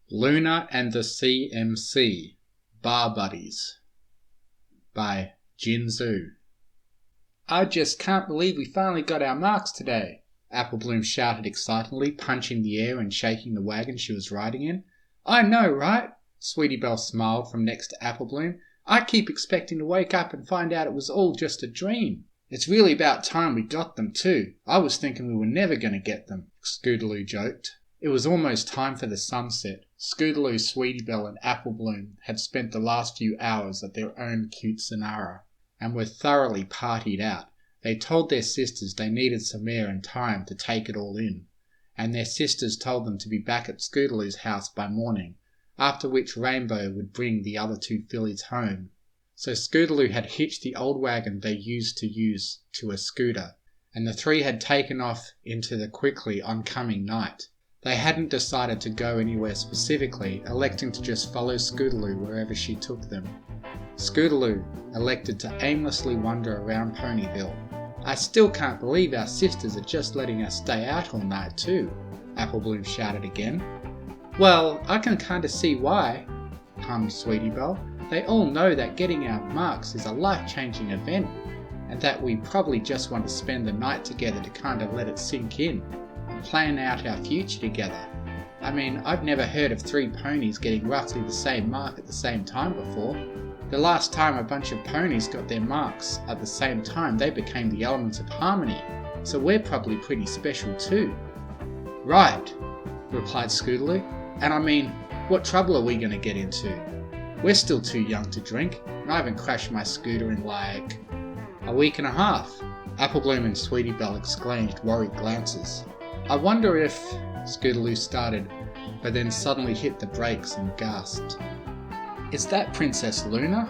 Luna and the CMC Bar Buddies by Jinzu. I just can't believe we finally got our marks today, Apple Bloom shouted excitedly, punching the air and shaking the wagon she was riding in. I know, right? Sweetie Belle smiled from next to Apple Bloom. I keep expecting to wake up and find out it was all just a dream. It's really about time we got them too. I was thinking we were never going to get them, Scootaloo joked. It was almost time for the sunset. Scootaloo, Sweetie Belle and Apple Bloom had spent the last few hours at their own cute Sonara and were thoroughly partied out. They told their sisters they needed some air and time to take it all in, and their sisters told them to be back at Scootaloo's house by morning, after which Rainbow would bring the other two fillies home. So Scootaloo had hitched the old wagon they used to a scooter, and the three had taken off into the quickly oncoming night. They hadn't decided to go anywhere specifically, electing to just follow Scootaloo wherever she took them. Scootaloo elected to aimlessly wander around Ponyville. I still can't believe our sisters are just letting us stay out all night too, Apple Bloom shouted again. Well, I can kinda see why, hummed Sweetie Belle. They all know that getting our marks is a life-changing event, and that we probably just want to spend the night together to kinda let it sink in, and plan out our future together. I mean, I've never heard of three ponies getting roughly the same mark at the same time before. The last time a bunch of ponies got their marks at the same time, they became the elements of harmony, so we're probably pretty special too. Right, replied Scootaloo, and I mean, what trouble are we going to get into? We're still too young to drink, and I haven't crashed my scooter in like a week and a half. Apple Bloom and Sweetie Belle exchanged worried glances. I wonder if... Scootaloo started, but then suddenly hit the brakes and gasped. Is that Princess Luna?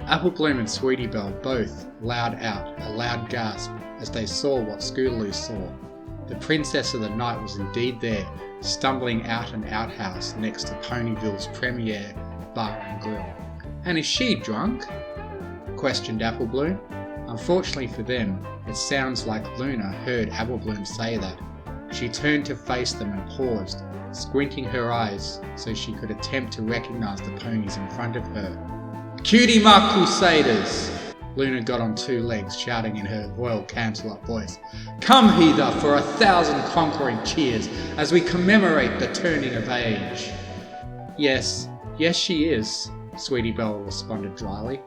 Apple Bloom and Sweetie Belle both let out a loud gasp as they saw what Scootaloo saw. The Princess of the Night was indeed there, stumbling out an outhouse next to Ponyville's premier bar and grill. And is she drunk? Questioned Apple Bloom. Unfortunately for them, it sounds like Luna heard Apple Bloom say that. She turned to face them and paused, squinting her eyes so she could attempt to recognize the ponies in front of her. Cutie Mark Crusaders! Luna got on two legs, shouting in her royal Canterlot voice. Come hither for 1,000 conquering cheers as we commemorate the turning of age. Yes she is, Sweetie Belle responded dryly.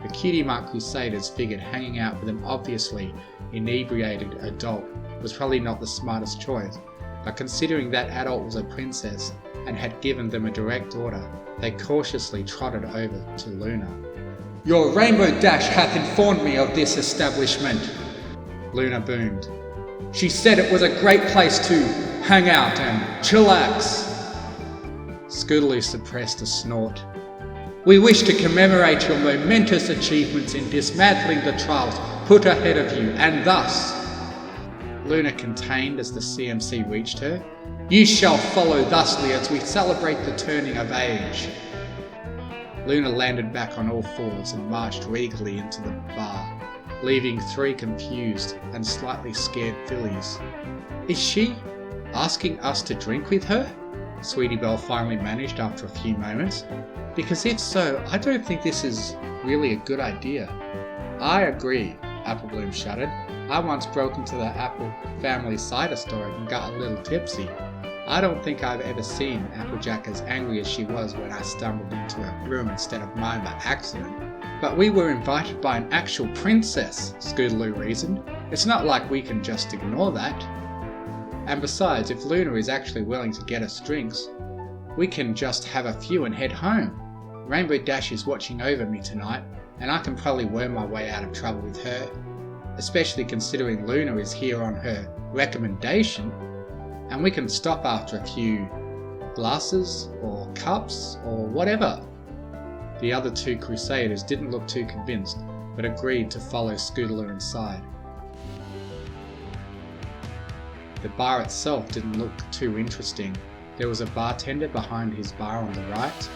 The Cutie Mark Crusaders figured hanging out with an obviously inebriated adult was probably not the smartest choice, but considering that adult was a princess and had given them a direct order, they cautiously trotted over to Luna. Your Rainbow Dash hath informed me of this establishment, Luna boomed. She said it was a great place to hang out and chillax. Scootaloo suppressed a snort. We wish to commemorate your momentous achievements in dismantling the trials put ahead of you, and thus... Luna contained as the CMC reached her. You shall follow thusly as we celebrate the turning of age. Luna landed back on all fours and marched regally into the bar, leaving three confused and slightly scared fillies. Is she asking us to drink with her? Sweetie Belle finally managed after a few moments. Because if so, I don't think this is really a good idea. I agree, Apple Bloom shuddered. I once broke into the Apple family cider store and got a little tipsy. I don't think I've ever seen Applejack as angry as she was when I stumbled into her room instead of mine by accident. But we were invited by an actual princess, Scootaloo reasoned. It's not like we can just ignore that. And besides, if Luna is actually willing to get us drinks, we can just have a few and head home. Rainbow Dash is watching over me tonight, and I can probably worm my way out of trouble with her. Especially considering Luna is here on her recommendation, and we can stop after a few glasses or cups or whatever. The other two Crusaders didn't look too convinced, but agreed to follow Scootaloo inside. The bar itself didn't look too interesting. There was a bartender behind his bar on the right,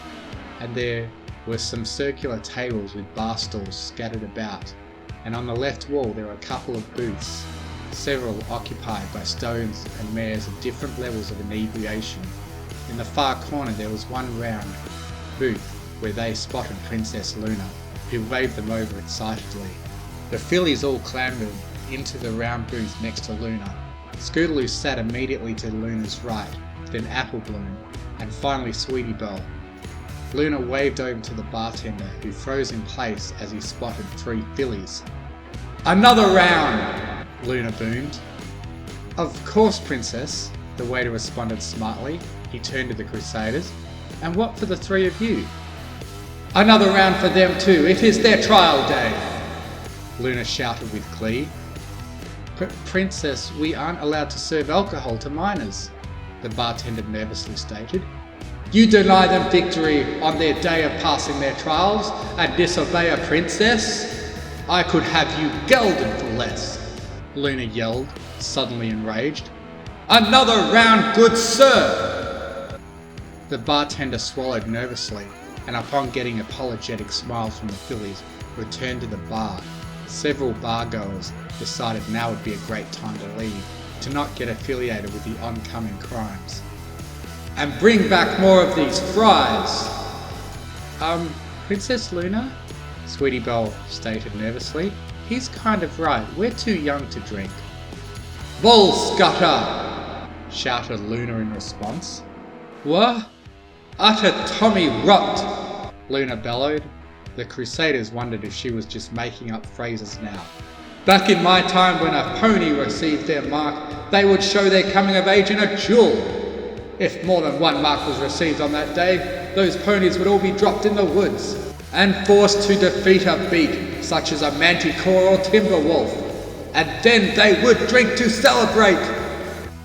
and there were some circular tables with bar stools scattered about. And on the left wall there were a couple of booths, several occupied by stones and mares of different levels of inebriation. In the far corner there was one round booth where they spotted Princess Luna, who waved them over excitedly. The fillies all clambered into the round booth next to Luna. Scootaloo sat immediately to Luna's right, then Apple Bloom, and finally Sweetie Belle. Luna waved over to the bartender, who froze in place as he spotted 3 fillies. "Another round!" Luna boomed. "Of course, Princess," the waiter responded smartly. He turned to the Crusaders. "And what for the 3 of you?" "Another round for them too, it is their trial day!" Luna shouted with glee. Princess, we aren't allowed to serve alcohol to minors," the bartender nervously stated. "You deny them victory on their day of passing their trials and disobey a princess? I could have you gelded for less," Luna yelled, suddenly enraged. "Another round, good sir!" The bartender swallowed nervously, and upon getting apologetic smiles from the fillies, returned to the bar. Several bargoers decided now would be a great time to leave, to not get affiliated with the oncoming crimes. "And bring back more of these fries!" Princess Luna?" Sweetie Belle stated nervously. "He's kind of right, we're too young to drink." "Bull scutter!" shouted Luna in response. "What? Utter Tommy rot!" Luna bellowed. The Crusaders wondered if she was just making up phrases now. "Back in my time when a pony received their mark, they would show their coming of age in a duel. If more than one mark was received on that day, those ponies would all be dropped in the woods and forced to defeat a beak such as a manticore or timber wolf, and then they would drink to celebrate."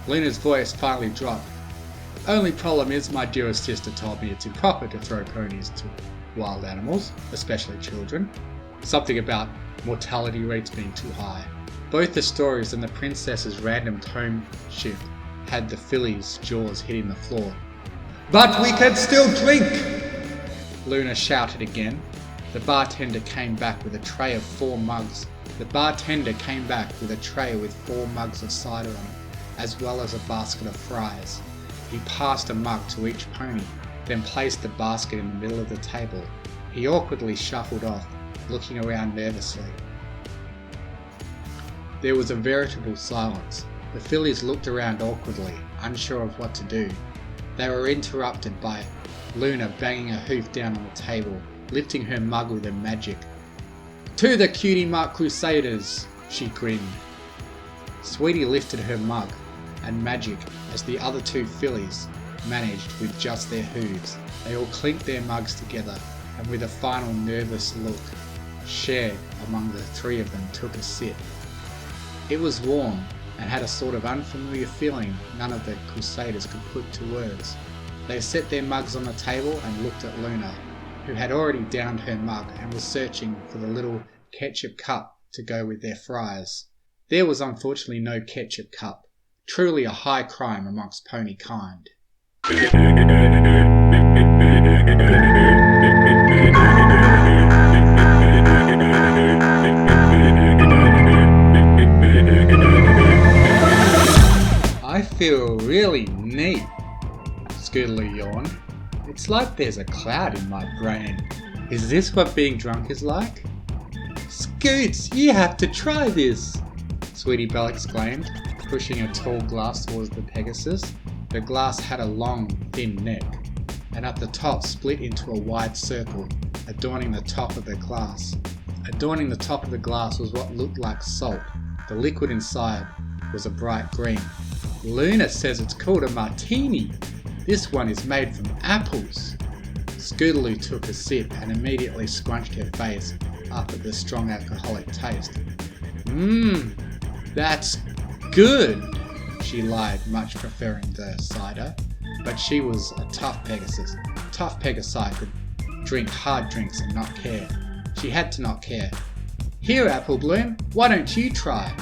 Luna's voice finally dropped. "Only problem is my dearest sister told me it's improper to throw ponies to wild animals, especially children. Something about mortality rates being too high." Both the stories and the princess's random tone shift had the fillies' jaws hitting the floor. "But we can still drink!" Luna shouted again. The bartender came back with a tray of 4 mugs. The bartender came back with a tray with 4 mugs of cider on it, as well as a basket of fries. He passed a mug to each pony, then placed the basket in the middle of the table. He awkwardly shuffled off, looking around nervously. There was a veritable silence. The fillies looked around awkwardly, unsure of what to do. They were interrupted by Luna banging a hoof down on the table, lifting her mug with her magic. "To the Cutie Mark Crusaders!" she grinned. Sweetie lifted her mug and magic as the other 2 fillies managed with just their hooves. They all clinked their mugs together and with a final nervous look shared among the 3 of them took a sip. It was warm and had a sort of unfamiliar feeling none of the Crusaders could put to words. They set their mugs on the table and looked at Luna, who had already downed her mug and was searching for the little ketchup cup to go with their fries. There was unfortunately no ketchup cup, truly a high crime amongst pony kind. "I feel really neat," Scootaloo yawned. "It's like there's a cloud in my brain. Is this what being drunk is like?" "Scoots, you have to try this!" Sweetie Belle exclaimed, pushing a tall glass towards the Pegasus. The glass had a long, thin neck, and at the top split into a wide circle, adorning the top of the glass. Adorning the top of the glass was what looked like salt. The liquid inside was a bright green. "Luna says it's called a martini. This one is made from apples." Scootaloo took a sip and immediately scrunched her face up at the strong alcoholic taste. That's good," she lied, much preferring the cider. But she was a tough Pegasus. Tough Pegasi could drink hard drinks and not care. She had to not care. "Here, Apple Bloom, why don't you try?"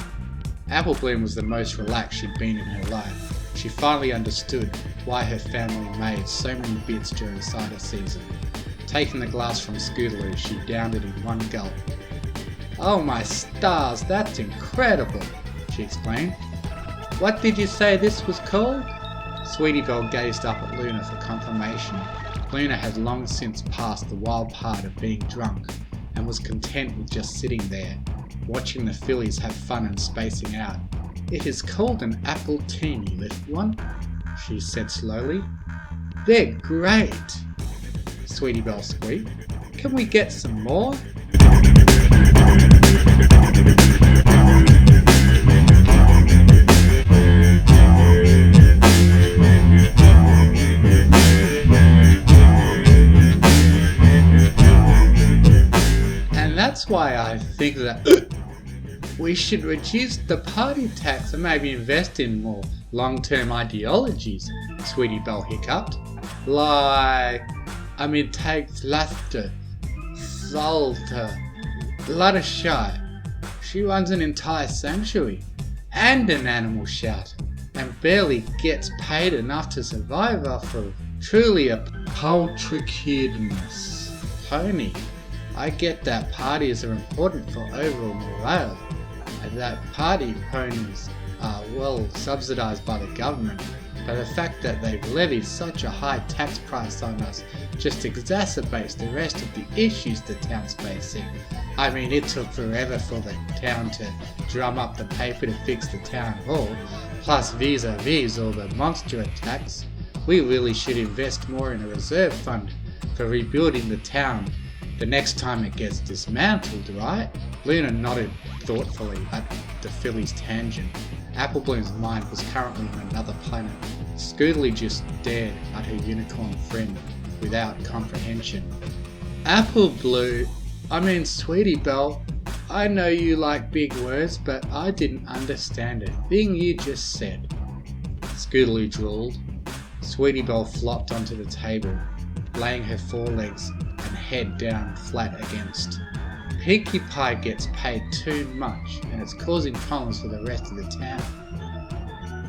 Apple Bloom was the most relaxed she'd been in her life. She finally understood why her family made so many bits during cider season. Taking the glass from Scootaloo, she downed it in one gulp. "Oh my stars, that's incredible," she exclaimed. "What did you say this was called?" Sweetie Belle gazed up at Luna for confirmation. Luna had long since passed the wild part of being drunk and was content with just sitting there, watching the fillies have fun and spacing out. "It is called an apple teeny, little one," she said slowly. "They're great," Sweetie Belle squeaked. "Can we get some more?" And that's why I think that we should reduce the party tax and maybe invest in more long-term ideologies, Sweetie Belle hiccuped. It takes laughter, Salter, Fluttershy. She runs an entire sanctuary and an animal shelter and barely gets paid enough to survive off of. Truly a poultry-kidness pony. I get that parties are important for overall morale, and that party ponies are well subsidised by the government, but the fact that they've levied such a high tax price on us just exacerbates the rest of the issues the town's facing. It took forever for the town to drum up the paper to fix the town hall, plus vis-a-vis all the monster attacks. We really should invest more in a reserve fund for rebuilding the town the next time it gets dismantled, right? Luna nodded thoughtfully at the filly's tangent. Apple Bloom's mind was currently on another planet. Scoodly just stared at her unicorn friend without comprehension. Sweetie Belle, I know you like big words, but I didn't understand a thing you just said. Scoodly drooled. Sweetie Belle flopped onto the table, laying her forelegs and head down flat against. Pinkie Pie gets paid too much and it's causing problems for the rest of the town.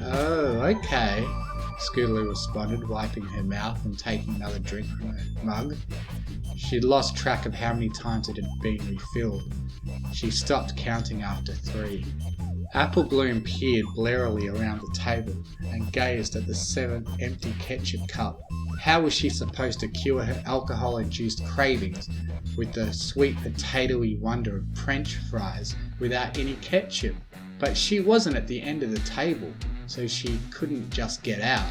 "Oh, okay," Scoodly responded, wiping her mouth and taking another drink from her mug. She'd lost track of how many times it had been refilled. She stopped counting after 3. Apple Bloom peered blearily around the table and gazed at the 7 empty ketchup cup. How was she supposed to cure her alcohol-induced cravings with the sweet potatoey wonder of French fries without any ketchup? But she wasn't at the end of the table, so she couldn't just get out.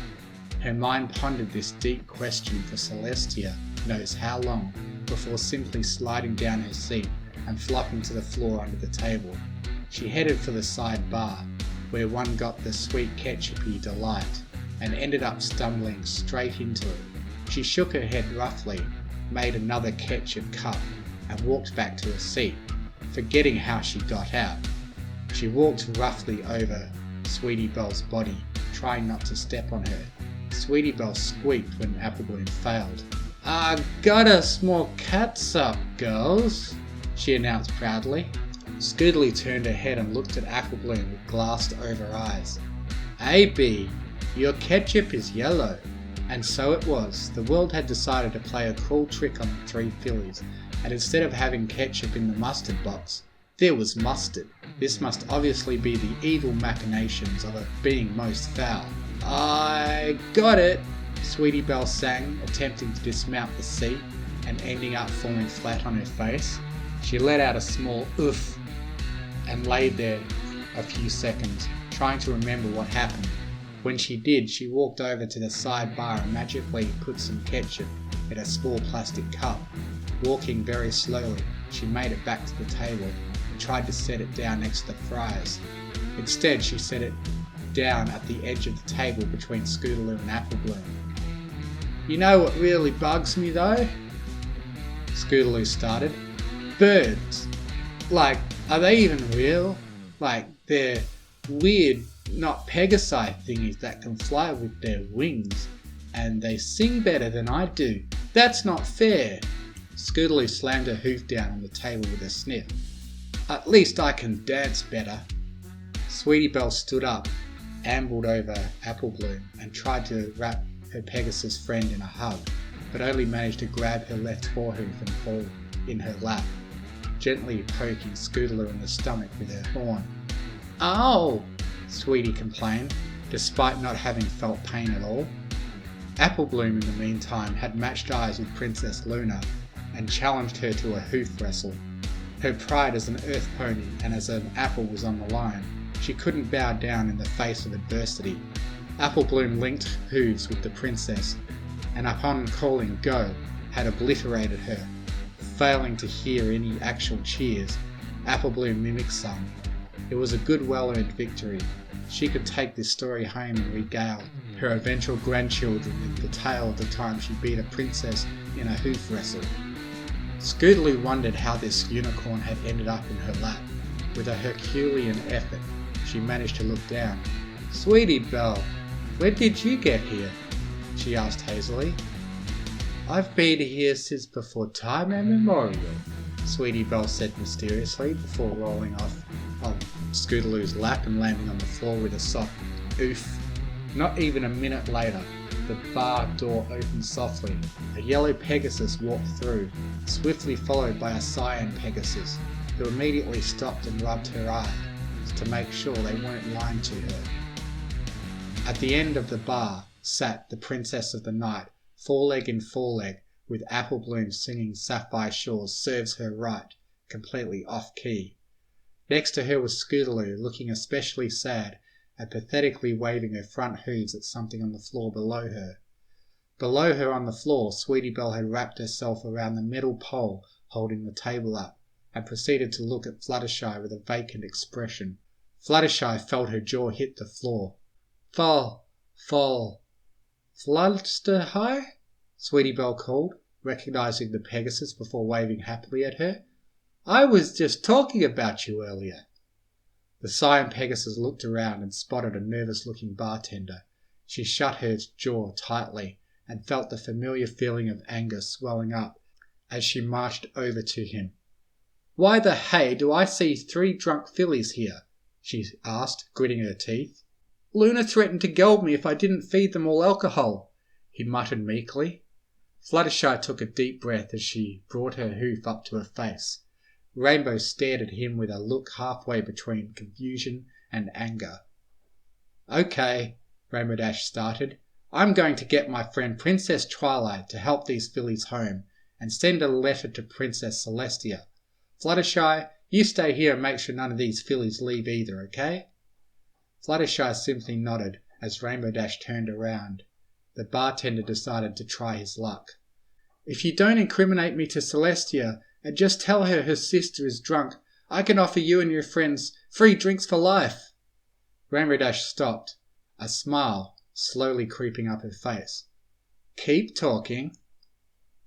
Her mind pondered this deep question for Celestia knows how long, before simply sliding down her seat and flopping to the floor under the table. She headed for the side bar, where one got the sweet ketchupy delight, and ended up stumbling straight into it. She shook her head roughly, made another ketchup cup, and walked back to her seat, forgetting how she got out. She walked roughly over Sweetie Belle's body, trying not to step on her. Sweetie Belle squeaked when Apple Bloom failed. "I got us more catsup, girls," she announced proudly. Scoodly turned her head and looked at Apple Bloom with glassed over eyes. "AB, your ketchup is yellow." And so it was. The world had decided to play a cruel trick on the 3 fillies, and instead of having ketchup in the mustard box, there was mustard. This must obviously be the evil machinations of a being most foul. "I got it," Sweetie Belle sang, attempting to dismount the seat and ending up falling flat on her face. She let out a small oof and laid there a few seconds, trying to remember what happened. When she did, she walked over to the side bar and magically put some ketchup in a small plastic cup. Walking very slowly, she made it back to the table and tried to set it down next to the fries. Instead, she set it down at the edge of the table between Scootaloo and Apple Bloom. "You know what really bugs me though?" Scootaloo started. "Birds. Are they even real? They're weird, not Pegasi thingies that can fly with their wings, and they sing better than I do. That's not fair." Scootaloo slammed her hoof down on the table with a sniff. "At least I can dance better." Sweetie Belle stood up, ambled over Apple Bloom, and tried to wrap her Pegasus friend in a hug, but only managed to grab her left forehoof and fall in her lap, gently poking Scootaloo in the stomach with her horn. "Ow!" Sweetie complained. despite not having felt pain at all. Apple Bloom, in the meantime, had matched eyes with Princess Luna and challenged her to a hoof wrestle. Her pride as an earth pony and as an apple was on the line. She couldn't bow down in the face of adversity. Apple Bloom linked hooves with the princess, and upon calling go, had obliterated her. Failing to hear any actual cheers, Apple Bloom mimicked some. It was a good, well-earned victory. She could take this story home and regale her eventual grandchildren with the tale of the time she beat a princess in a hoof wrestle. Scootaloo wondered how this unicorn had ended up in her lap. With a Herculean effort, she managed to look down. "Sweetie Belle, when did you get here?" she asked hazily. "I've been here since before time immemorial," Sweetie Belle said mysteriously before rolling off on Scootaloo's lap and landing on the floor with a soft oof. Not even a minute later, the bar door opened softly. A yellow Pegasus walked through, swiftly followed by a cyan Pegasus, who immediately stopped and rubbed her eyes to make sure they weren't lying to her. At the end of the bar sat the Princess of the Night, foreleg in foreleg, with Apple Bloom singing Sapphire Shores Serves Her Right, completely off-key. Next to her was Scootaloo, looking especially sad and pathetically waving her front hooves at something on the floor below her. Below her on the floor, Sweetie Belle had wrapped herself around the metal pole holding the table up, and proceeded to look at Fluttershy with a vacant expression. Fluttershy felt her jaw hit the floor. "Fall, Fluttershy?" Sweetie Belle called, recognizing the Pegasus before waving happily at her. "I was just talking about you earlier." The cyan Pegasus looked around and spotted a nervous-looking bartender. She shut her jaw tightly and felt the familiar feeling of anger swelling up as she marched over to him. "Why the hay do I see 3 drunk fillies here?" she asked, gritting her teeth. "Luna threatened to geld me if I didn't feed them all alcohol," he muttered meekly. Fluttershy took a deep breath as she brought her hoof up to her face. Rainbow stared at him with a look halfway between confusion and anger. "Okay," Rainbow Dash started. "I'm going to get my friend Princess Twilight to help these fillies home and send a letter to Princess Celestia. Fluttershy, you stay here and make sure none of these fillies leave either, okay?" Fluttershy simply nodded as Rainbow Dash turned around. The bartender decided to try his luck. "If you don't incriminate me to Celestia and just tell her sister is drunk, I can offer you and your friends free drinks for life." Rainbow Dash stopped, a smile slowly creeping up her face. "Keep talking,"